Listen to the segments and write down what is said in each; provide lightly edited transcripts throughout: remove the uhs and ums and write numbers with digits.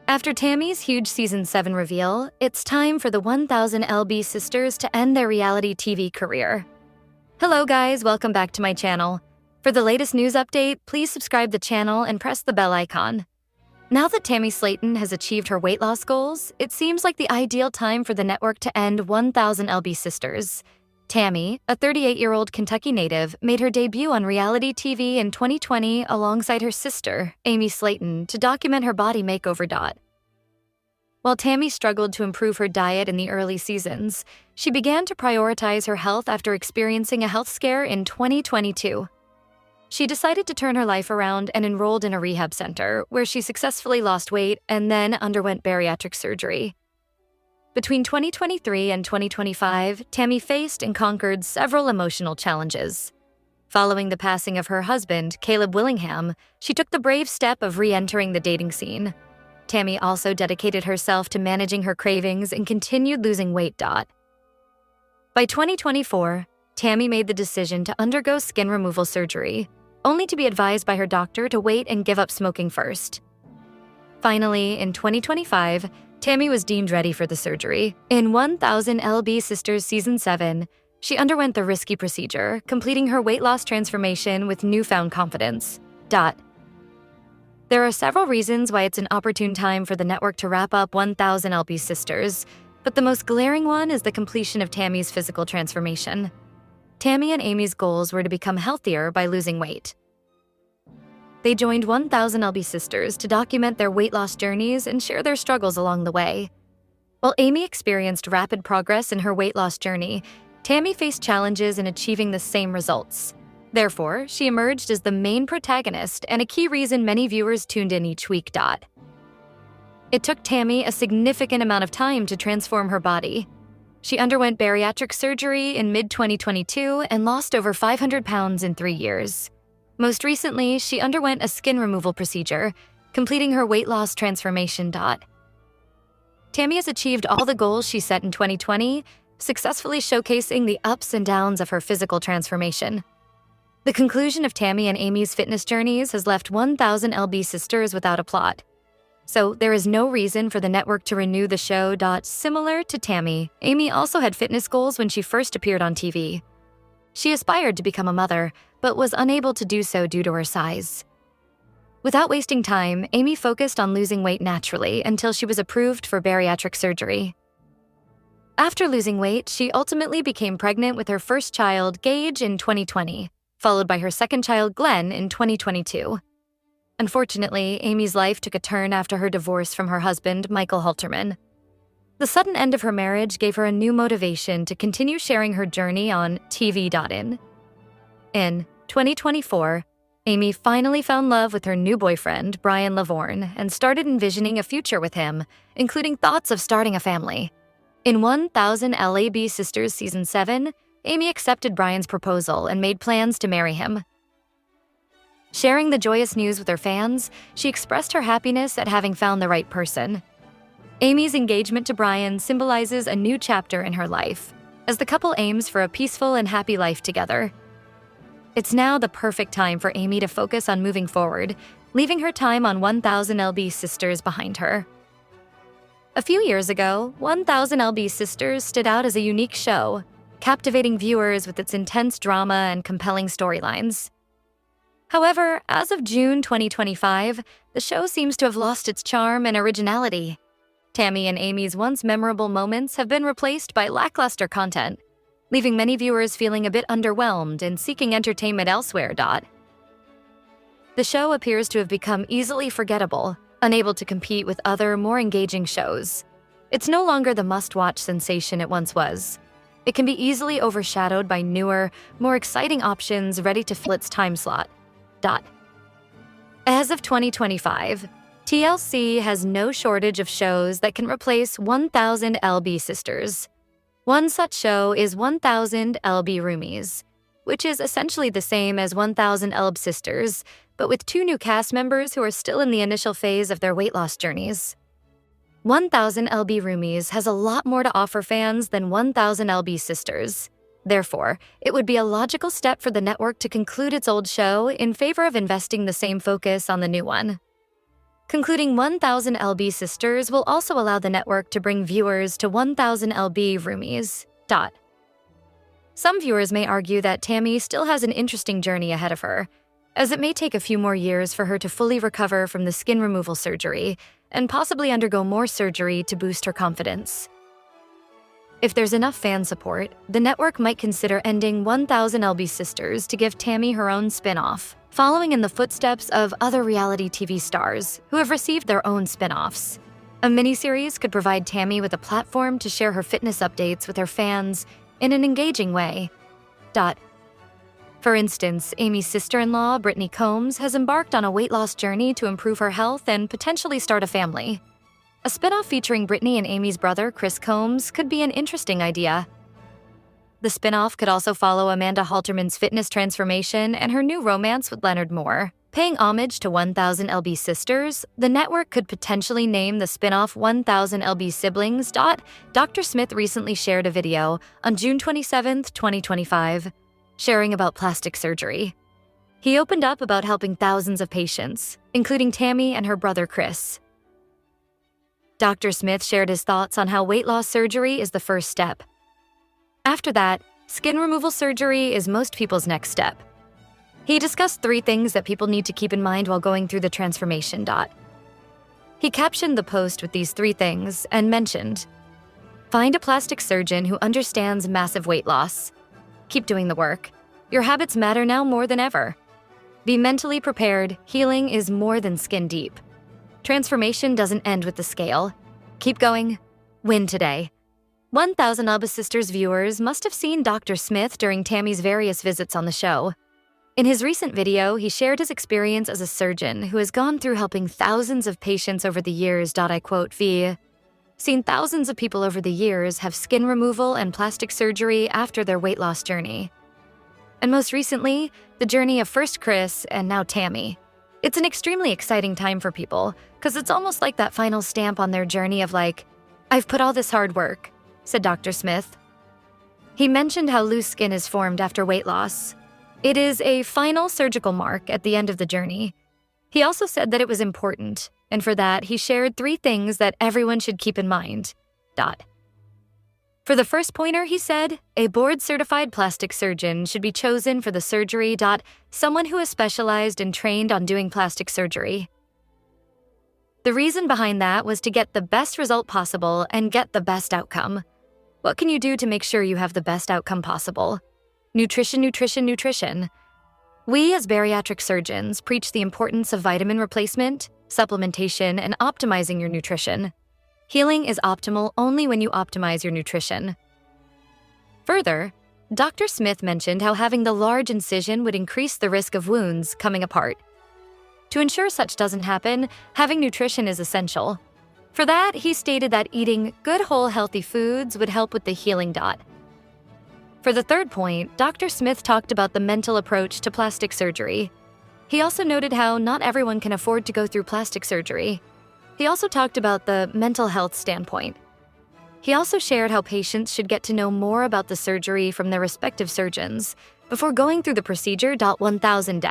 After Tammy's huge Season 7 reveal, it's time for the 1000 LB sisters to end their reality TV career. Hello guys, welcome back to my channel. For the latest news update, please subscribe the channel and press the bell icon. Now that Tammy Slayton has achieved her weight loss goals, it seems like the ideal time for the network to end 1000 LB sisters. Tammy, a 38-year-old Kentucky native, made her debut on reality TV in 2020 alongside her sister, Amy Slayton, to document her body makeover. While Tammy struggled to improve her diet in the early seasons, she began to prioritize her health after experiencing a health scare in 2022. She decided to turn her life around and enrolled in a rehab center, where she successfully lost weight and then underwent bariatric surgery. Between 2023 and 2025, Tammy faced and conquered several emotional challenges. Following the passing of her husband, Caleb Willingham, she took the brave step of re-entering the dating scene. Tammy also dedicated herself to managing her cravings and continued losing weight. By 2024, Tammy made the decision to undergo skin removal surgery, only to be advised by her doctor to wait and give up smoking first. Finally, in 2025, Tammy was deemed ready for the surgery. In 1000 LB Sisters Season 7, she underwent the risky procedure, completing her weight loss transformation with newfound confidence. There are several reasons why it's an opportune time for the network to wrap up 1000 LB Sisters, but the most glaring one is the completion of Tammy's physical transformation. Tammy and Amy's goals were to become healthier by losing weight. They joined 1000 LB Sisters to document their weight loss journeys and share their struggles along the way. While Amy experienced rapid progress in her weight loss journey, Tammy faced challenges in achieving the same results. Therefore, she emerged as the main protagonist and a key reason many viewers tuned in each week. It took Tammy a significant amount of time to transform her body. She underwent bariatric surgery in mid-2022 and lost over 500 pounds in 3 years. Most recently, she underwent a skin removal procedure, completing her weight loss transformation. Tammy has achieved all the goals she set in 2020, successfully showcasing the ups and downs of her physical transformation. The conclusion of Tammy and Amy's fitness journeys has left 1000 LB Sisters without a plot. So there is no reason for the network to renew the show. Similar to Tammy, Amy also had fitness goals when she first appeared on TV. She aspired to become a mother, but was unable to do so due to her size. Without wasting time, Amy focused on losing weight naturally until she was approved for bariatric surgery. After losing weight, she ultimately became pregnant with her first child, Gage, in 2020, followed by her second child, Glenn, in 2022. Unfortunately, Amy's life took a turn after her divorce from her husband, Michael Halterman. The sudden end of her marriage gave her a new motivation to continue sharing her journey on TV. In 2024, Amy finally found love with her new boyfriend, Brian Lavorne, and started envisioning a future with him, including thoughts of starting a family. In 1000 LAB Sisters Season 7, Amy accepted Brian's proposal and made plans to marry him. Sharing the joyous news with her fans, she expressed her happiness at having found the right person. Amy's engagement to Brian symbolizes a new chapter in her life, as the couple aims for a peaceful and happy life together. It's now the perfect time for Amy to focus on moving forward, leaving her time on 1000 LB Sisters behind her. A few years ago, 1000 LB Sisters stood out as a unique show, captivating viewers with its intense drama and compelling storylines. However, as of June 2025, the show seems to have lost its charm and originality. Tammy and Amy's once memorable moments have been replaced by lackluster content, leaving many viewers feeling a bit underwhelmed and seeking entertainment elsewhere. The show appears to have become easily forgettable, unable to compete with other, more engaging shows. It's no longer the must-watch sensation it once was. It can be easily overshadowed by newer, more exciting options ready to fill its time slot. As of 2025, TLC has no shortage of shows that can replace 1000 LB Sisters. One such show is 1000 LB Roomies, which is essentially the same as 1000 LB Sisters, but with 2 new cast members who are still in the initial phase of their weight loss journeys. 1000 LB Roomies has a lot more to offer fans than 1000 LB Sisters. Therefore, it would be a logical step for the network to conclude its old show in favor of investing the same focus on the new one. Concluding 1000 LB Sisters will also allow the network to bring viewers to 1000 LB Roomies. Some viewers may argue that Tammy still has an interesting journey ahead of her, as it may take a few more years for her to fully recover from the skin removal surgery and possibly undergo more surgery to boost her confidence. If there's enough fan support, the network might consider ending 1000 LB Sisters to give Tammy her own spin-off, following in the footsteps of other reality TV stars who have received their own spin-offs. A miniseries could provide Tammy with a platform to share her fitness updates with her fans in an engaging way. For instance, Amy's sister-in-law, Brittany Combs, has embarked on a weight loss journey to improve her health and potentially start a family. A spin-off featuring Brittany and Amy's brother, Chris Combs, could be an interesting idea. The spin-off could also follow Amanda Halterman's fitness transformation and her new romance with Leonard Moore. Paying homage to 1000 LB Sisters, the network could potentially name the spin-off 1000 LB Siblings. Dr. Smith recently shared a video on June 27, 2025, sharing about plastic surgery. He opened up about helping thousands of patients, including Tammy and her brother Chris. Dr. Smith shared his thoughts on how weight loss surgery is the first step. After that, skin removal surgery is most people's next step. He discussed 3 things that people need to keep in mind while going through the transformation. He captioned the post with these 3 things and mentioned, "Find a plastic surgeon who understands massive weight loss. Keep doing the work. Your habits matter now more than ever. Be mentally prepared. Healing is more than skin deep. Transformation doesn't end with the scale. Keep going. Win today." 1000 LB Sisters viewers must have seen Dr. Smith during Tammy's various visits on the show. In his recent video, he shared his experience as a surgeon who has gone through helping thousands of patients over the years. I quote, "Seen thousands of people over the years have skin removal and plastic surgery after their weight loss journey. And most recently, the journey of first Chris and now Tammy. It's an extremely exciting time for people, because it's almost like that final stamp on their journey of like, I've put all this hard work," said Dr. Smith. He mentioned how loose skin is formed after weight loss. It is a final surgical mark at the end of the journey. He also said that it was important, and for that, he shared 3 things that everyone should keep in mind. For the first pointer, he said, a board-certified plastic surgeon should be chosen for the surgery. Someone who is specialized and trained on doing plastic surgery. The reason behind that was to get the best result possible and get the best outcome. What can you do to make sure you have the best outcome possible? Nutrition, nutrition, nutrition. We as bariatric surgeons preach the importance of vitamin replacement, supplementation, and optimizing your nutrition. Healing is optimal only when you optimize your nutrition. Further, Dr. Smith mentioned how having the large incision would increase the risk of wounds coming apart. To ensure such doesn't happen, having nutrition is essential. For that, he stated that eating good whole healthy foods would help with the healing. For the third point, Dr. Smith talked about the mental approach to plastic surgery. He also noted how not everyone can afford to go through plastic surgery. He also talked about the mental health standpoint. He also shared how patients should get to know more about the surgery from their respective surgeons before going through the procedure. 1000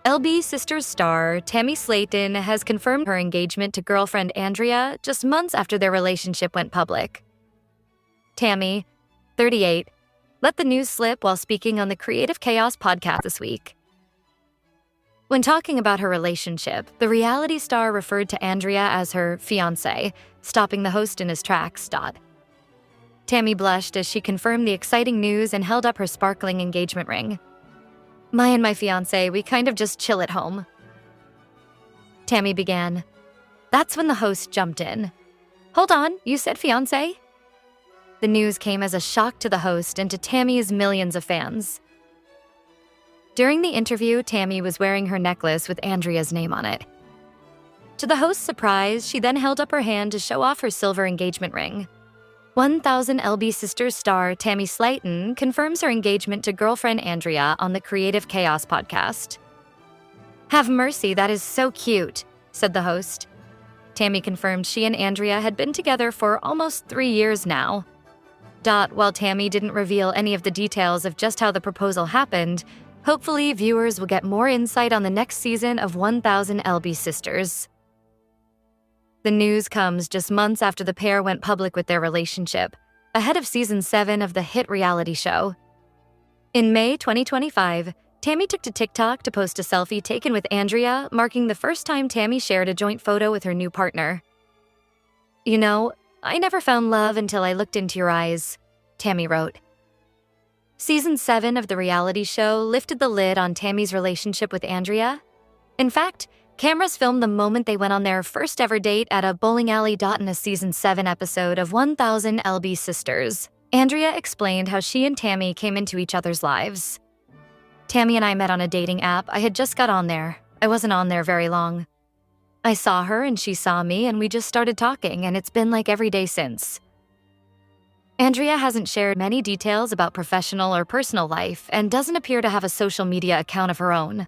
LB Sisters star Tammy Slayton has confirmed her engagement to girlfriend Andrea just months after their relationship went public. Tammy, 38, let the news slip while speaking on the Creative Chaos podcast this week. When talking about her relationship, the reality star referred to Andrea as her fiancé, stopping the host in his tracks. Tammy blushed as she confirmed the exciting news and held up her sparkling engagement ring. "My and my fiancé, we kind of just chill at home." Tammy began. That's when the host jumped in. "Hold on, you said fiancé?" The news came as a shock to the host and to Tammy's millions of fans. During the interview, Tammy was wearing her necklace with Andrea's name on it. To the host's surprise, she then held up her hand to show off her silver engagement ring. 1000 LB Sisters star Tammy Slayton confirms her engagement to girlfriend Andrea on the Creative Chaos podcast. "Have mercy, that is so cute," said the host. Tammy confirmed she and Andrea had been together for almost 3 years now. While Tammy didn't reveal any of the details of just how the proposal happened, hopefully viewers will get more insight on the next season of 1000 LB Sisters. The news comes just months after the pair went public with their relationship, ahead of season 7 of the hit reality show. In May 2025, Tammy took to TikTok to post a selfie taken with Andrea, marking the first time Tammy shared a joint photo with her new partner. "You know, I never found love until I looked into your eyes," Tammy wrote. Season 7 of the reality show lifted the lid on Tammy's relationship with Andrea. In fact, cameras filmed the moment they went on their first ever date at a bowling alley. In a season 7 episode of 1000 LB Sisters, Andrea explained how she and Tammy came into each other's lives. "Tammy and I met on a dating app. I had just got on there. I wasn't on there very long. I saw her and she saw me and we just started talking, and it's been like every day since." Andrea hasn't shared many details about professional or personal life and doesn't appear to have a social media account of her own.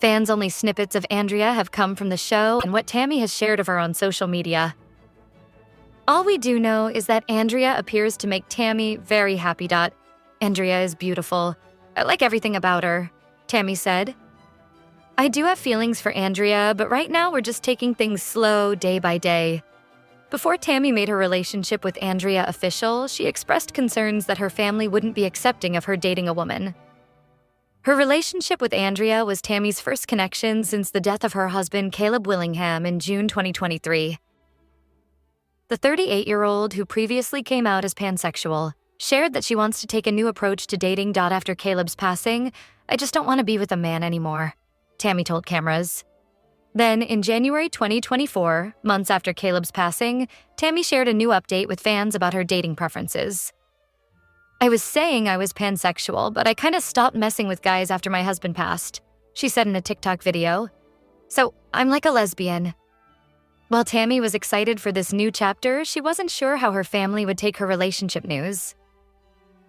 Fans-only snippets of Andrea have come from the show and what Tammy has shared of her on social media. "All we do know is that Andrea appears to make Tammy very happy. Andrea is beautiful. I like everything about her," Tammy said. "I do have feelings for Andrea, but right now we're just taking things slow, day by day." Before Tammy made her relationship with Andrea official, she expressed concerns that her family wouldn't be accepting of her dating a woman. Her relationship with Andrea was Tammy's first connection since the death of her husband, Caleb Willingham, in June 2023. The 38-year-old, who previously came out as pansexual, shared that she wants to take a new approach to dating. After Caleb's passing, "I just don't want to be with a man anymore," Tammy told cameras. Then, in January 2024, months after Caleb's passing, Tammy shared a new update with fans about her dating preferences. "I was saying I was pansexual, but I kind of stopped messing with guys after my husband passed," she said in a TikTok video. "So, I'm like a lesbian." While Tammy was excited for this new chapter, she wasn't sure how her family would take her relationship news.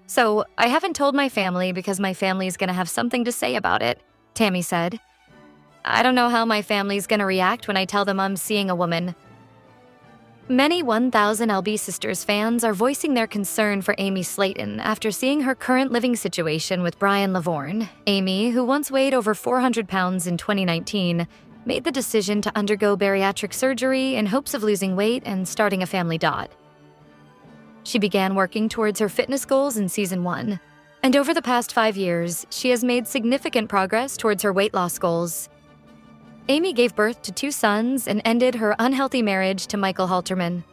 "So, I haven't told my family because my family's gonna have something to say about it," Tammy said. "I don't know how my family's gonna react when I tell them I'm seeing a woman." Many 1000 LB Sisters fans are voicing their concern for Amy Slayton after seeing her current living situation with Brian Lavorne. Amy, who once weighed over 400 pounds in 2019, made the decision to undergo bariatric surgery in hopes of losing weight and starting a family. She began working towards her fitness goals in season 1, and over the past 5 years, she has made significant progress towards her weight loss goals. Amy gave birth to 2 sons and ended her unhealthy marriage to Michael Halterman.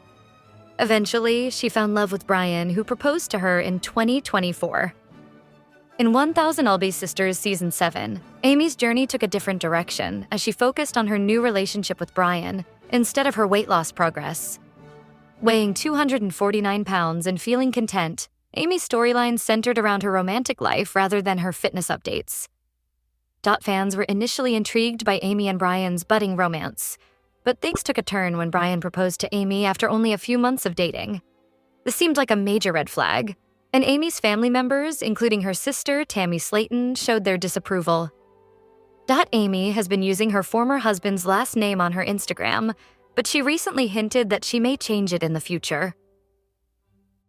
Eventually, she found love with Brian, who proposed to her in 2024. In 1000 LB Sisters Season 7, Amy's journey took a different direction as she focused on her new relationship with Brian instead of her weight loss progress. Weighing 249 pounds and feeling content, Amy's storyline centered around her romantic life rather than her fitness updates. Fans were initially intrigued by Amy and Brian's budding romance, but things took a turn when Brian proposed to Amy after only a few months of dating. This seemed like a major red flag, and Amy's family members, including her sister, Tammy Slayton, showed their disapproval. Amy has been using her former husband's last name on her Instagram, but she recently hinted that she may change it in the future.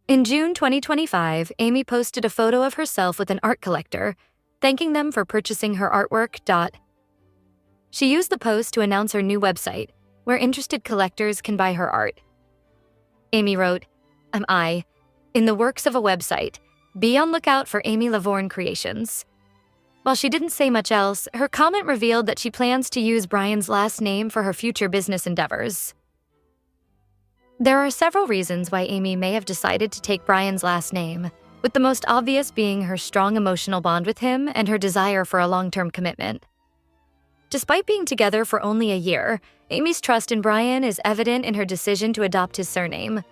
In June 2025, Amy posted a photo of herself with an art collector, thanking them for purchasing her artwork. She used the post to announce her new website, where interested collectors can buy her art. Amy wrote, "I'm in the works of a website. Be on lookout for Amy Lavorne Creations." While she didn't say much else, her comment revealed that she plans to use Brian's last name for her future business endeavors. There are several reasons why Amy may have decided to take Brian's last name, with the most obvious being her strong emotional bond with him and her desire for a long-term commitment. Despite being together for only a year, Amy's trust in Brian is evident in her decision to adopt his surname.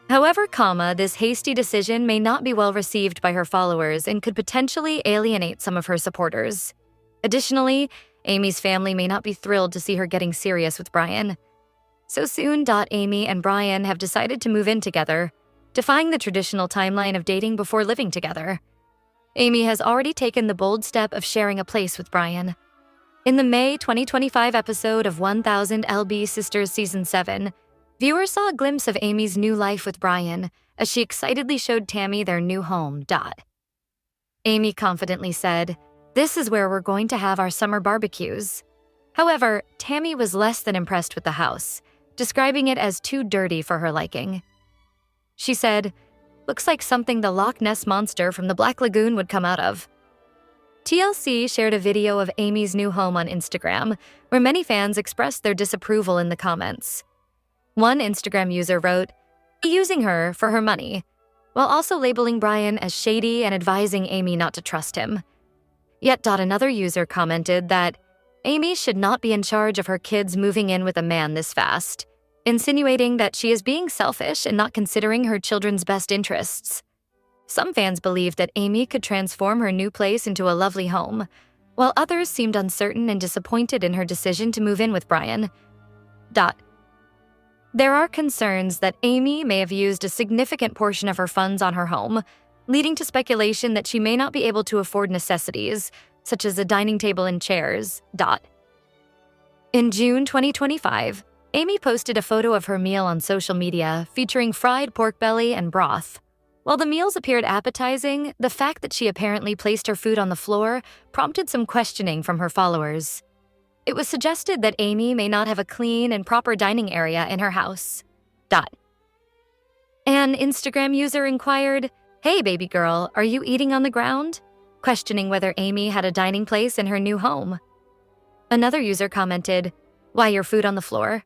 However, this hasty decision may not be well received by her followers and could potentially alienate some of her supporters. Additionally, Amy's family may not be thrilled to see her getting serious with Brian. So soon, Amy and Brian have decided to move in together, defying the traditional timeline of dating before living together. Amy has already taken the bold step of sharing a place with Brian. In the May 2025 episode of 1000 LB Sisters Season 7, viewers saw a glimpse of Amy's new life with Brian as she excitedly showed Tammy their new home. Amy confidently said, "This is where we're going to have our summer barbecues." However, Tammy was less than impressed with the house, describing it as too dirty for her liking. She said, "Looks like something the Loch Ness Monster from the Black Lagoon would come out of." TLC shared a video of Amy's new home on Instagram, where many fans expressed their disapproval in the comments. One Instagram user wrote, "Using her for her money," while also labeling Brian as shady and advising Amy not to trust him. Yet another user commented that Amy should not be in charge of her kids moving in with a man this fast, insinuating that she is being selfish and not considering her children's best interests. Some fans believed that Amy could transform her new place into a lovely home, while others seemed uncertain and disappointed in her decision to move in with Brian. There are concerns that Amy may have used a significant portion of her funds on her home, leading to speculation that she may not be able to afford necessities, such as a dining table and chairs. In June 2025, Amy posted a photo of her meal on social media featuring fried pork belly and broth. While the meals appeared appetizing, the fact that she apparently placed her food on the floor prompted some questioning from her followers. It was suggested that Amy may not have a clean and proper dining area in her house. An Instagram user inquired, "Hey baby girl, are you eating on the ground?" questioning whether Amy had a dining place in her new home. Another user commented, "Why your food on the floor?"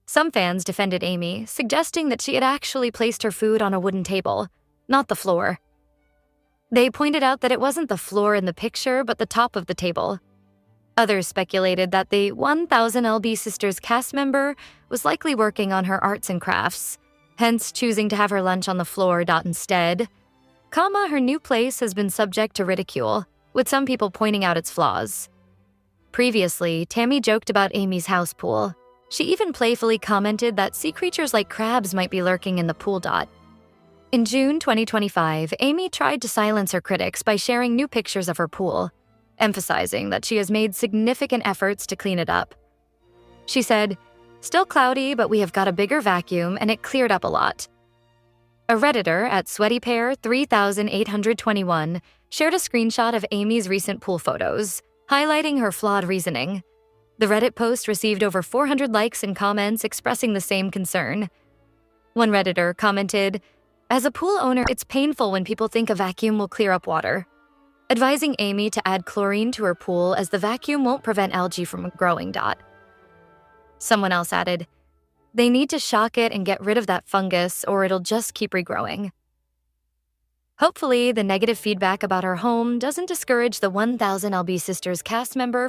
Some fans defended Amy, suggesting that she had actually placed her food on a wooden table, not the floor. They pointed out that it wasn't the floor in the picture, but the top of the table. Others speculated that the 1000 LB Sisters cast member was likely working on her arts and crafts, hence choosing to have her lunch on the floor. Instead, her new place has been subject to ridicule, with some people pointing out its flaws. Previously, Tammy joked about Amy's house pool. She even playfully commented that sea creatures like crabs might be lurking in the pool. In June 2025, Amy tried to silence her critics by sharing new pictures of her pool, emphasizing that she has made significant efforts to clean it up. She said, "Still cloudy, but we have got a bigger vacuum and it cleared up a lot." A Redditor at SweatyPear3821 shared a screenshot of Amy's recent pool photos, highlighting her flawed reasoning. The Reddit post received over 400 likes and comments expressing the same concern. One Redditor commented, "As a pool owner, it's painful when people think a vacuum will clear up water," advising Amy to add chlorine to her pool as the vacuum won't prevent algae from growing. Someone else added, "They need to shock it and get rid of that fungus or it'll just keep regrowing." Hopefully, the negative feedback about her home doesn't discourage the 1000 LB Sisters cast member